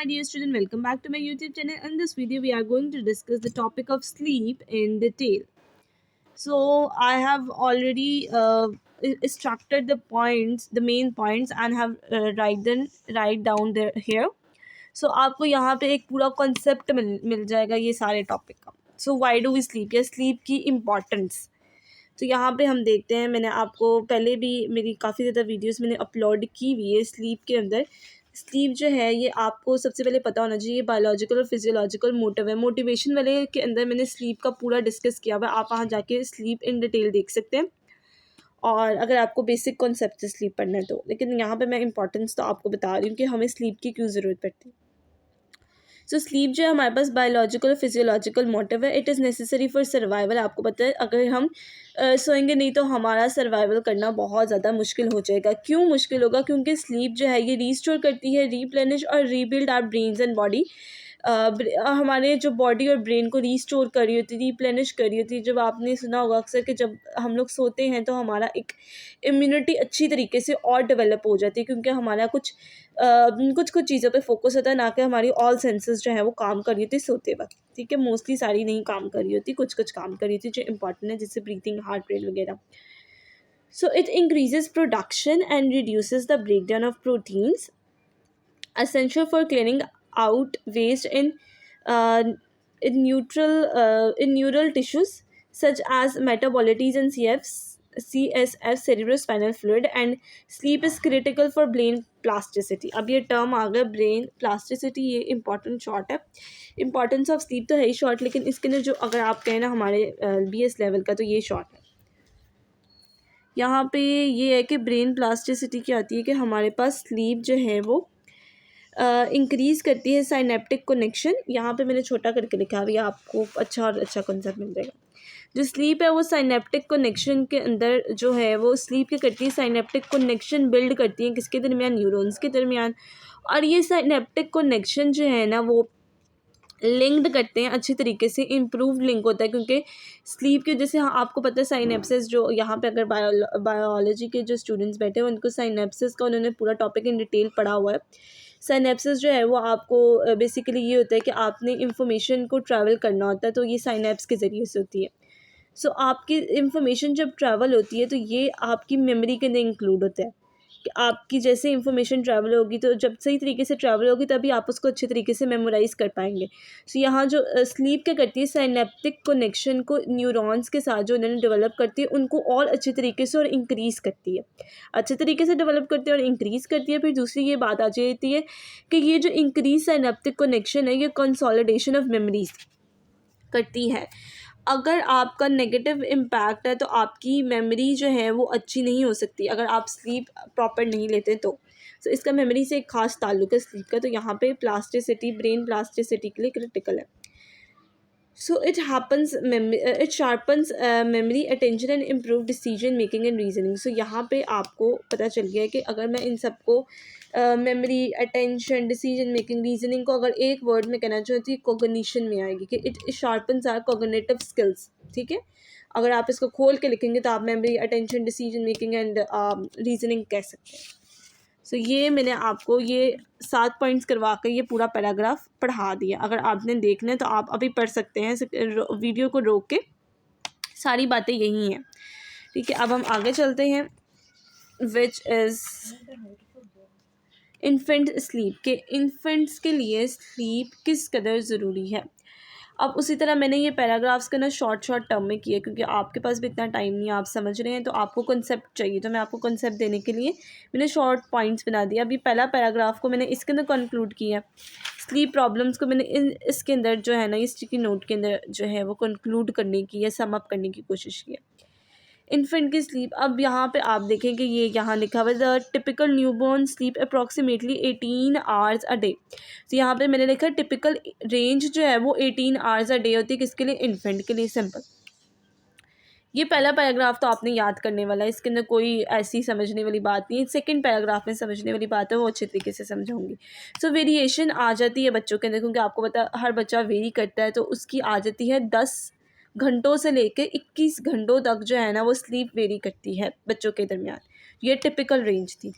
my dear student, welcome back to my YouTube channel. In this video we are going to discuss the topic of sleep in detail. So I have already structured the points, the main points, and have write down there here. So आपको यहाँ पे एक पूरा concept मिल जाएगा ये सारे topic का. So why do we sleep, या स्लीप की इम्पोर्टेंस. तो यहाँ पे हम देखते हैं, मैंने आपको पहले भी मेरी काफ़ी ज़्यादा वीडियोस मैंने अपलोड की हुई है स्लीप के अंदर. स्लीप जो है ये आपको सबसे पहले पता होना चाहिए, बायोलॉजिकल और फिजियोलॉजिकल मोटिव है. मोटिवेशन वाले के अंदर मैंने स्लीप का पूरा डिस्कस किया हुआ है, आप वहाँ जाके स्लीप इन डिटेल देख सकते हैं. और अगर आपको बेसिक कॉन्सेप्ट से स्लीप पढ़ना है तो, लेकिन यहाँ पे मैं इंपॉर्टेंस तो आपको बता रही हूँ कि हमें स्लीप की क्यों ज़रूरत पड़ती है. सो स्लीप जो है हमारे पास बायोलॉजिकल और फिजियोलॉजिकल मोटिव है. It is necessary for survival. आपको पता है अगर हम सोएंगे नहीं तो हमारा सर्वाइवल करना बहुत ज़्यादा मुश्किल हो जाएगा. क्यों मुश्किल होगा? क्योंकि स्लीप जो है ये रीस्टोर करती है, रीप्लेनिश और rebuild our brains and body. हमारे जो बॉडी और ब्रेन को रीस्टोर कर रही होती है, रीप्लेनिश कर रही होती है. जब आपने सुना होगा अक्सर कि जब हम लोग सोते हैं तो हमारा एक इम्यूनिटी अच्छी तरीके से और डेवलप हो जाती है, क्योंकि हमारा कुछ कुछ चीज़ों पे फोकस होता है, ना कि हमारी ऑल सेंसेस जो है वो काम कर रही होती है सोते वक्त. ठीक है, मोस्टली सारी नहीं काम कर रही होती, कुछ काम कर रही होती जो इंपॉर्टेंट है, जैसे ब्रीथिंग, हार्ट रेट वगैरह. So it increases production and reduces the breakdown of proteins essential for clearing out waste uh, in neural tissues such as metabolites and CSF cerebrospinal fluid. And sleep is critical for brain plasticity. अब ये term आ गया brain plasticity, ये important short है. Importance of sleep तो है ही short, लेकिन इसके अंदर जो अगर आप कहें ना हमारे BS लेवल का, तो ये शॉर्ट है. यहाँ पे ये है कि ब्रेन प्लास्टिसिटी क्या आती है कि हमारे पास स्लीप जो है वो इंक्रीज़ करती है साइनेप्टिक कनेक्शन. यहाँ पे मैंने छोटा करके लिखा है, आपको अच्छा और अच्छा कॉन्सेप्ट मिल जाएगा. जो स्लीप है वो साइनेप्टिक कनेक्शन के अंदर जो है वो स्लीप क्या करती है, साइनेप्टिक कनेक्शन बिल्ड करती है. किसके दरमियान? न्यूरॉन्स के दरमियान. और ये साइनेप्टिक कनेक्शन जो है ना वो लिंक्ड करते हैं अच्छी तरीके से, इम्प्रूव लिंक होता है, क्योंकि स्लीप की वजह से आपको पता है साइनेप्सिस जो यहाँ पे अगर बायोलॉजी के जो स्टूडेंट्स बैठे हैं उनको साइनेप्सिस का उन्होंने पूरा टॉपिक इन डिटेल पढ़ा हुआ है. साइनेप्सिस जो है वो आपको बेसिकली ये होता है कि आपने इंफॉर्मेशन को ट्रैवल करना होता है, तो ये साइनेप्स के ज़रिए से होती है. सो आपकी इंफॉर्मेशन जब ट्रैवल होती है तो ये आपकी मेमोरी के अंदर इंक्लूड होता है कि आपकी जैसे इंफॉर्मेशन ट्रैवल होगी, तो जब सही तरीके से ट्रैवल होगी तभी आप उसको अच्छे तरीके से मेमोराइज़ कर पाएंगे. सो यहाँ जो स्लीप क्या करती है, साइनेप्टिक कनेक्शन को न्यूरॉन्स के साथ जो उन्होंने डेवलप करती है उनको और अच्छे तरीके से और इंक्रीज़ करती है, अच्छे तरीके से डेवलप करती है और इंक्रीज़ करती है. फिर दूसरी ये बात आ जाती है कि ये जो इंक्रीज साइनेप्टिक कनेक्शन है ये कंसोलिडेशन ऑफ मेमोरीज करती है. अगर आपका नेगेटिव इम्पैक्ट है तो आपकी मेमोरी जो है वो अच्छी नहीं हो सकती अगर आप स्लीप प्रॉपर नहीं लेते तो. सो इसका मेमोरी से एक खास ताल्लुक है स्लीप का. तो यहाँ पे प्लास्टिसिटी, ब्रेन प्लास्टिसिटी के लिए क्रिटिकल है. So it sharpens memory, attention and improve decision making and reasoning. So यहाँ पे आपको पता चल गया है कि अगर मैं इन सबको memory, attention, decision making, reasoning को अगर एक वर्ड में कहना चाहूँ तो कोग्निशन में आएगी कि it sharpens our cognitive skills. ठीक है, अगर आप इसको खोल के लिखेंगे तो आप memory, attention, decision making and reasoning कह सकते हैं. सो ये मैंने आपको ये 7 पॉइंट्स करवा कर ये पूरा पैराग्राफ पढ़ा दिया. अगर आपने देखना है तो आप अभी पढ़ सकते हैं, वीडियो को रोक के. सारी बातें यही हैं. ठीक है, अब हम आगे चलते हैं, विच इज़ इन्फेंट स्लीप. के इन्फेंट्स के लिए स्लीप किस कदर ज़रूरी है. अब उसी तरह मैंने ये पैराग्राफ्स का ना शॉर्ट टर्म में किया, क्योंकि आपके पास भी इतना टाइम नहीं है, आप समझ रहे हैं, तो आपको कंसेप्ट चाहिए, तो मैं आपको कंसेप्ट देने के लिए मैंने शॉर्ट पॉइंट्स बना दिया. अभी पहला पैराग्राफ को मैंने इसके अंदर कंक्लूड किया, स्लीप प्रॉब्लम्स को मैंने इसके अंदर जो है ना इस स्टिकी नोट के अंदर जो है वो कंक्लूड करने की या सम अप करने की कोशिश की. इन्फेंट की स्लीप, अब यहाँ पे आप देखें कि ये यहाँ लिखा हुआ है the typical newborn sleep approximately 18 hours a day. तो यहाँ पे मैंने लिखा टिपिकल रेंज जो है वो 18 आवर्स अ डे होती है. किसके लिए? इन्फेंट के लिए. सिंपल. ये पहला पैराग्राफ तो आपने याद करने वाला है, इसके अंदर कोई ऐसी समझने वाली बात नहीं है. सेकंड पैराग्राफ में समझने वाली बात है वो अच्छे तरीके से समझाऊंगी. सो वेरिएशन आ जाती है बच्चों के अंदर, क्योंकि आपको पता हर बच्चा वेरी करता है, तो उसकी आ जाती है 10 घंटों से लेके 21 घंटों तक जो है ना वो स्लीप वेरी करती है बच्चों के दरमियान. ये टिपिकल रेंज थी।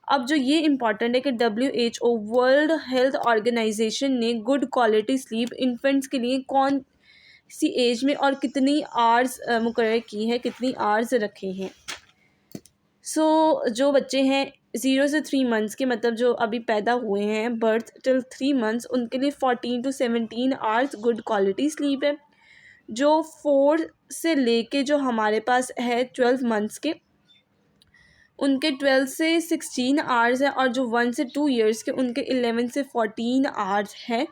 अब जो ये इम्पॉर्टेंट है कि WHO वर्ल्ड हेल्थ ऑर्गेनाइजेशन ने गुड क्वालिटी स्लीप इन्फेंट्स के लिए कौन सी एज में और कितनी आवर्स मुकर्रर की है, कितनी आवर्स रखे हैं। जो बच्चे हैं 0 से 3 मंथ्स के, मतलब जो अभी पैदा हुए हैं बर्थ टिल 3 मंथ्स, उनके लिए 14 to 17 hours good quality sleep है। जो 4 से लेके जो हमारे पास है 12 मंथ्स के, उनके 12 से 16 आवर्स हैं, और जो 1 से 2 ईयर्स के उनके 11 से 14 आवर्स हैं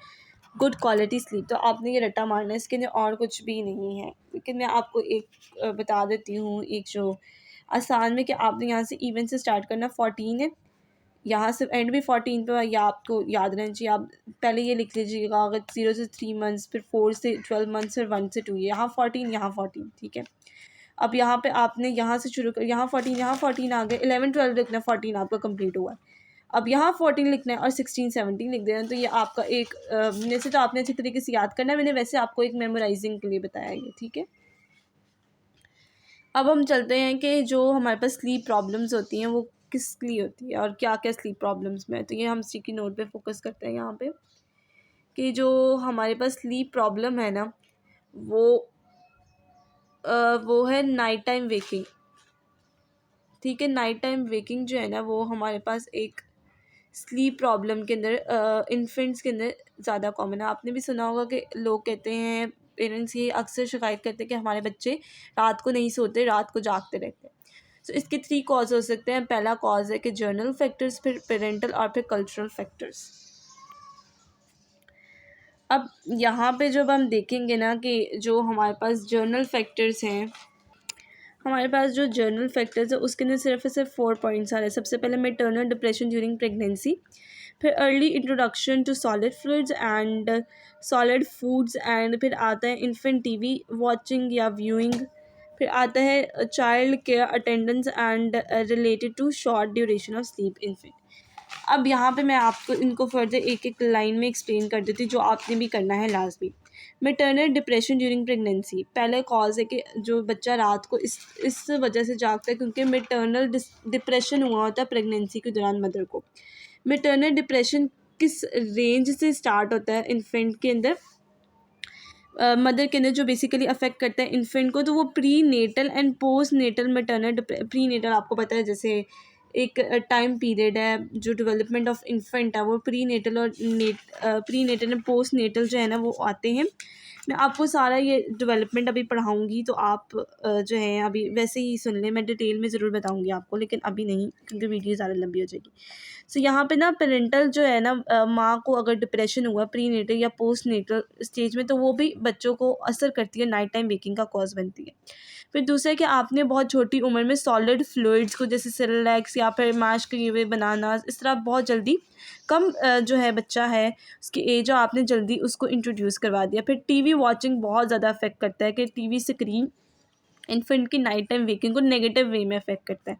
गुड क्वालिटी स्लीप। तो आपने ये रट्टा मारना है, इसके लिए और कुछ भी नहीं है। लेकिन मैं आपको एक बता देती हूँ, एक जो आसान में, कि आपने यहाँ से इवन से स्टार्ट करना 14 है, यहाँ से एंड भी 14 पे, या आपको याद रहना चाहिए। आप पहले ये लिख लीजिएगा, अगर 0 से 3 मंथ्स, फिर 4 से 12 मंथ्स, फिर 1 से 2, यहाँ 14, यहाँ 14, ठीक है। अब यहाँ पे आपने यहाँ से शुरू कर, यहाँ 14 आ गए, 11 12 लिखना, 14 आपका कंप्लीट हुआ है। अब यहाँ 14 लिखना है और 16 17 लिख देना। तो ये आपका एक वैसे तो आपने अच्छी तरीके से याद करना है, मैंने वैसे आपको एक मेमोराइजिंग के लिए बताया ये, ठीक है। अब हम चलते हैं कि जो हमारे पास स्लीप प्रॉब्लम्स होती हैं वो किस लिए होती है और क्या क्या स्लीप प्रॉब्लम्स में है। तो ये हम स्टिकी नोट पे फोकस करते हैं यहाँ पे, कि जो हमारे पास स्लीप प्रॉब्लम है ना, वो है नाइट टाइम वेकिंग, ठीक है। नाइट टाइम वेकिंग जो है ना, वो हमारे पास एक स्लीप प्रॉब्लम के अंदर इन्फेंट्स के अंदर ज़्यादा कॉमन है। आपने भी सुना होगा कि लोग कहते हैं, पेरेंट्स ये अक्सर शिकायत करते हैं कि हमारे बच्चे रात को नहीं सोते, रात को जागते रहते हैं। तो इसके 3 कॉज हो सकते हैं। पहला कॉज है कि जर्नल फैक्टर्स, फिर पेरेंटल, और फिर कल्चरल फैक्टर्स। अब यहाँ पे जब हम देखेंगे ना कि जो हमारे पास जर्नल फैक्टर्स हैं, हमारे पास जो जर्नल फैक्टर्स है उसके अंदर सिर्फ 4 पॉइंट्स आ रहे हैं। सबसे पहले मैटरनल डिप्रेशन ड्यूरिंग प्रेगनेंसी, फिर early introduction to solid fluids and solid foods, and फिर आता है इन्फेंट टीवी वॉचिंग या व्यूइंग, फिर आता है child care attendance and related to short duration of sleep infant. अब यहाँ पे मैं आपको इनको फर्दर एक एक लाइन में एक्सप्लेन कर देती हूँ, जो आपने भी करना है लास्ट भी। मैटरनल डिप्रेशन ड्यूरिंग प्रेगनेंसी, पहले कॉज है कि जो बच्चा रात को इस वजह से जागता है क्योंकि मैटरनल डिप्रेशन हुआ होता है प्रेगनेंसी के दौरान मदर को। मैटरनल डिप्रेशन किस रेंज से स्टार्ट होता है इन्फेंट के अंदर, मदर के अंदर, जो बेसिकली अफेक्ट करता है इन्फेंट को। तो वो prenatal and postnatal maternal, prenatal आपको पता है जैसे एक टाइम पीरियड है जो डेवलपमेंट ऑफ इन्फेंट है, वो प्री नेटल और prenatal and postnatal जो है ना वो आते हैं। मैं आपको सारा ये डेवलपमेंट अभी पढ़ाऊँगी, तो आप जो है अभी वैसे ही सुन लें, मैं डिटेल में ज़रूर बताऊँगी आपको, लेकिन अभी नहीं क्योंकि वीडियो ज़्यादा लंबी हो जाएगी। सो यहाँ पे ना पेरेंटल जो है ना, माँ को अगर डिप्रेशन हुआ प्री नेटल या पोस्ट नेटल स्टेज में, तो वो भी बच्चों को असर करती है, नाइट टाइम वेकिंग का कॉज बनती है। फिर दूसरा है कि आपने बहुत छोटी उम्र में सॉलिड फ्लूइड्स को, जैसे सेरेलैक्स या फिर मैश किए हुए बनाना, इस तरह बहुत जल्दी कम जो है बच्चा है उसकी एज, और आपने जल्दी उसको इंट्रोड्यूस करवा दिया। फिर टीवी वॉचिंग बहुत ज़्यादा अफेक्ट करता है, कि टीवी स्क्रीन इन्फेंट की नाइट टाइम वेकिंग को नेगेटिव वे में अफेक्ट करता है।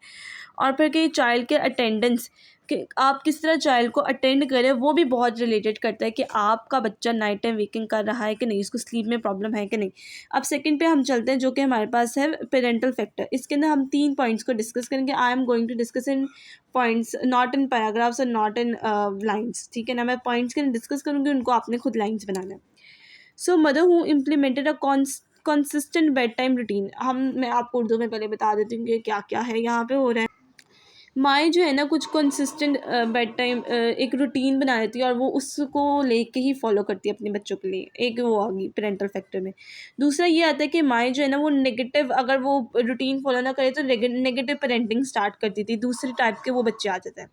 और फिर कि चाइल्ड के अटेंडेंस, कि आप किस तरह चाइल्ड को अटेंड करें, वो भी बहुत रिलेटेड करता है कि आपका बच्चा नाइट टाइम वेकिंग कर रहा है कि नहीं, उसको स्लीप में प्रॉब्लम है कि नहीं। अब सेकंड पे हम चलते हैं, जो कि हमारे पास है पेरेंटल फैक्टर। इसके अंदर हम 3 पॉइंट्स को डिस्कस करेंगे। I am going to discuss in points, not in paragraphs और नॉट इन लाइन्स, ठीक है ना। मैं पॉइंट्स के डिस्कस करूँगी, उनको आपने खुद लाइन्स बनाना है। So mother who implemented a consistent bed time routine, मैं आपको उर्दू में पहले बता देती हूँ कि क्या क्या है यहाँ पे हो रहा है। माएँ जो है ना कुछ कंसिस्टेंट बेड टाइम एक रूटीन बना लेती है, और वो उसको लेके ही फॉलो करती है अपने बच्चों के लिए। एक वो आ गई पेरेंटल फैक्टर में। दूसरा ये आता है कि माएँ जो है ना वो नेगेटिव, अगर वो रूटीन फॉलो ना करे तो नेगेटिव पेरेंटिंग स्टार्ट कर देती, दूसरे टाइप के वो बच्चे आ जाते हैं।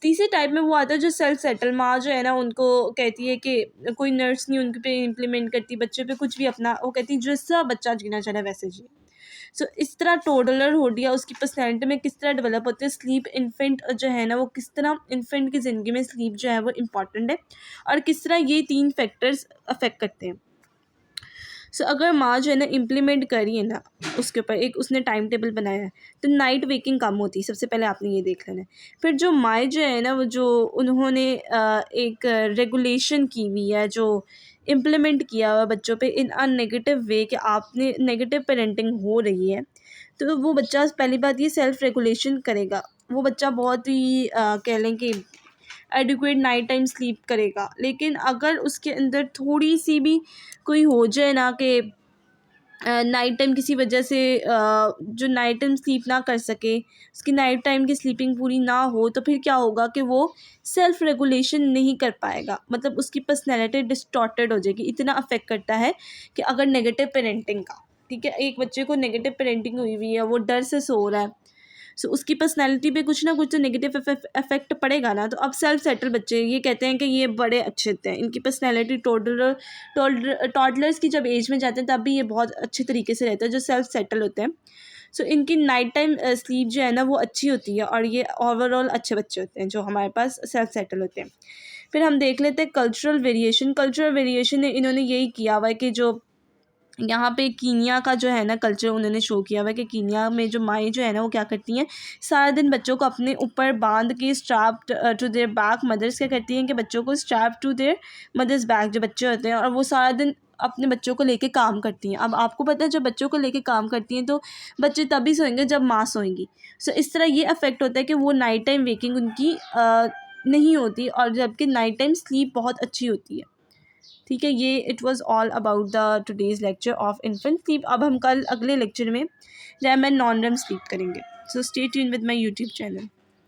तीसरे टाइप में वो आता है जो सेल्फ सेटल माँ जो है ना, उनको कहती है कि कोई नर्स नहीं उनके पे इम्प्लीमेंट करती, बच्चे पे कुछ भी अपना, वो कहती है जैसा बच्चा जीना चाहे वैसे जिए। सो इस तरह टोडलर हो गया, उसकी पर्सनैलिटी में किस तरह डेवलप होती है स्लीप। इन्फेंट जो है ना वो किस तरह इन्फेंट की ज़िंदगी में स्लीप जो है वो इम्पॉर्टेंट है, और किस तरह ये 3 फैक्टर्स अफेक्ट करते हैं। सो अगर माँ जो है ना इम्प्लीमेंट करी है ना, उसके ऊपर एक उसने टाइम टेबल बनाया है, तो नाइट वेकिंग कम होती है। सबसे पहले आपने ये देख लेना है। फिर जो माँ जो है ना, वो जो उन्होंने एक रेगुलेशन की हुई है, जो इम्प्लीमेंट किया हुआ बच्चों पे इन अ नेगेटिव वे, कि आपने नेगेटिव पेरेंटिंग हो रही है, तो वो बच्चा पहली बात ये सेल्फ रेगुलेशन करेगा। वो बच्चा बहुत ही कह लें कि एडिक्वेट नाइट टाइम स्लीप करेगा। लेकिन अगर उसके अंदर थोड़ी सी भी कोई हो जाए ना कि नाइट टाइम किसी वजह से जो नाइट टाइम स्लीप ना कर सके, उसकी नाइट टाइम की स्लीपिंग पूरी ना हो, तो फिर क्या होगा कि वो सेल्फ रेगुलेशन नहीं कर पाएगा, मतलब उसकी पर्सनैलिटी डिस्टॉर्टेड हो जाएगी। इतना अफेक्ट करता है कि अगर नेगेटिव पेरेंटिंग का, ठीक है, एक बच्चे को नेगेटिव पेरेंटिंग हुई हुई है, वो डर से सो रहा है, सो उसकी पर्सनैलिटी पे कुछ ना कुछ तो नेगेटिव इफेक्ट पड़ेगा ना। तो अब सेल्फ सेटल बच्चे ये कहते हैं कि ये बड़े अच्छे होते हैं, इनकी पर्सनैलिटी टॉडलर्स की जब एज में जाते हैं तब भी ये बहुत अच्छे तरीके से रहते हैं जो सेल्फ सेटल होते हैं। सो इनकी नाइट टाइम स्लीप जो है ना वो अच्छी होती है, और ये ओवरऑल अच्छे बच्चे होते हैं जो हमारे पास सेल्फ सेटल होते हैं। फिर हम देख लेते हैं कल्चरल वेरिएशन। कल्चरल वेरिएशन ने इन्होंने यही किया हुआ है कि जो यहाँ पे कीनिया का जो है ना कल्चर उन्होंने शो किया हुआ है कि कीनिया में जो माएँ जो है ना वो क्या करती हैं, सारा दिन बच्चों को अपने ऊपर बांध के strapped to their back, mothers क्या करती हैं कि बच्चों को strap to their mothers back जो बच्चे होते हैं, और वो सारा दिन अपने बच्चों को लेके काम करती हैं। अब आपको पता है जब बच्चों को लेके काम करती हैं तो बच्चे तभी सोएंगे जब माँ सोएंगी। सो इस तरह ये अफेक्ट होता है कि वो नाइट टाइम वेकिंग उनकी नहीं होती, और जबकि नाइट टाइम स्लीप बहुत अच्छी होती है। ठीक है, ये it was all about the today's lecture of infant sleep. अब हम कल अगले लेक्चर में REM and non REM sleep करेंगे। So stay tune with my YouTube channel.